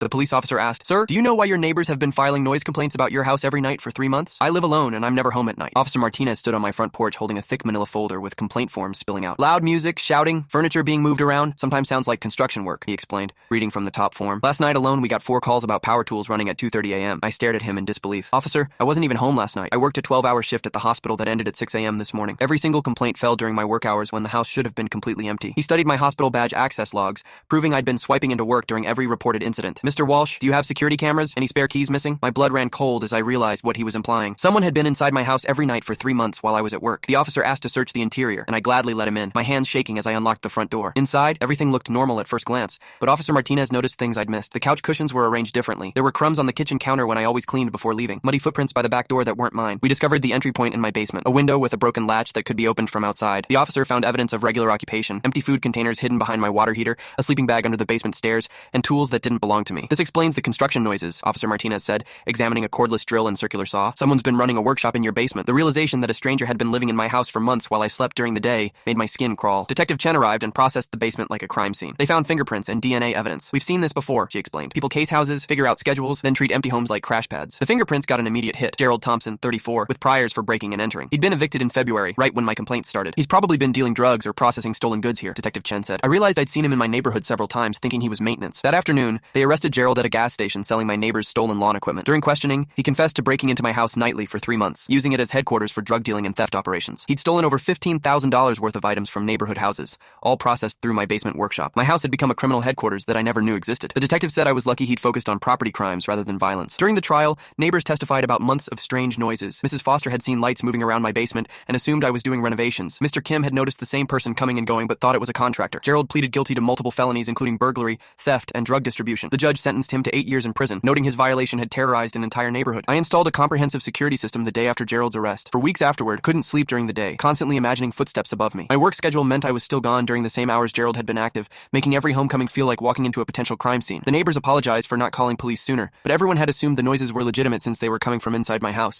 The police officer asked, "Sir, do you know why your neighbors have been filing noise complaints about your house every night for 3 months? I live alone and I'm never home at night." Officer Martinez stood on my front porch holding a thick manila folder with complaint forms spilling out. "Loud music, shouting, furniture being moved around, sometimes sounds like construction work," he explained, reading from the top form. "Last night alone, we got 4 calls about power tools running at 2:30 a.m. I stared at him in disbelief. "Officer, I wasn't even home last night. I worked a 12-hour shift at the hospital that ended at 6 a.m. this morning. Every single complaint fell during my work hours when the house should have been completely empty." He studied my hospital badge access logs, proving I'd been swiping into work during every reported incident. "Mr. Walsh, do you have security cameras? Any spare keys missing?" My blood ran cold as I realized what he was implying. Someone had been inside my house every night for 3 months while I was at work. The officer asked to search the interior, and I gladly let him in, my hands shaking as I unlocked the front door. Inside, everything looked normal at first glance, but Officer Martinez noticed things I'd missed. The couch cushions were arranged differently. There were crumbs on the kitchen counter when I always cleaned before leaving. Muddy footprints by the back door that weren't mine. We discovered the entry point in my basement, a window with a broken latch that could be opened from outside. The officer found evidence of regular occupation, empty food containers hidden behind my water heater, a sleeping bag under the basement stairs, and tools that didn't belong to me. "This explains the construction noises," Officer Martinez said, examining a cordless drill and circular saw. "Someone's been running a workshop in your basement." The realization that a stranger had been living in my house for months while I slept during the day made my skin crawl. Detective Chen arrived and processed the basement like a crime scene. "They found fingerprints and DNA evidence. We've seen this before," she explained. "People case houses, figure out schedules, then treat empty homes like crash pads." The fingerprints got an immediate hit. Gerald Thompson, 34, with priors for breaking and entering. He'd been evicted in February, right when my complaints started. "He's probably been dealing drugs or processing stolen goods here," Detective Chen said. "I realized I'd seen him in my neighborhood several times, thinking he was maintenance." That afternoon, they arrested Gerald at a gas station selling my neighbor's stolen lawn equipment. During questioning, he confessed to breaking into my house nightly for 3 months, using it as headquarters for drug dealing and theft operations. He'd stolen over $15,000 worth of items from neighborhood houses, all processed through my basement workshop. My house had become a criminal headquarters that I never knew existed. The detective said I was lucky he'd focused on property crimes rather than violence. During the trial, neighbors testified about months of strange noises. Mrs. Foster had seen lights moving around my basement and assumed I was doing renovations. Mr. Kim had noticed the same person coming and going but thought it was a contractor. Gerald pleaded guilty to multiple felonies including burglary, theft, and drug distribution. The judge sentenced him to 8 years in prison, noting his violation had terrorized an entire neighborhood. I installed a comprehensive security system the day after Gerald's arrest. For weeks afterward, couldn't sleep during the day, constantly imagining footsteps above me. My work schedule meant I was still gone during the same hours Gerald had been active, making every homecoming feel like walking into a potential crime scene. The neighbors apologized for not calling police sooner, but everyone had assumed the noises were legitimate since they were coming from inside my house.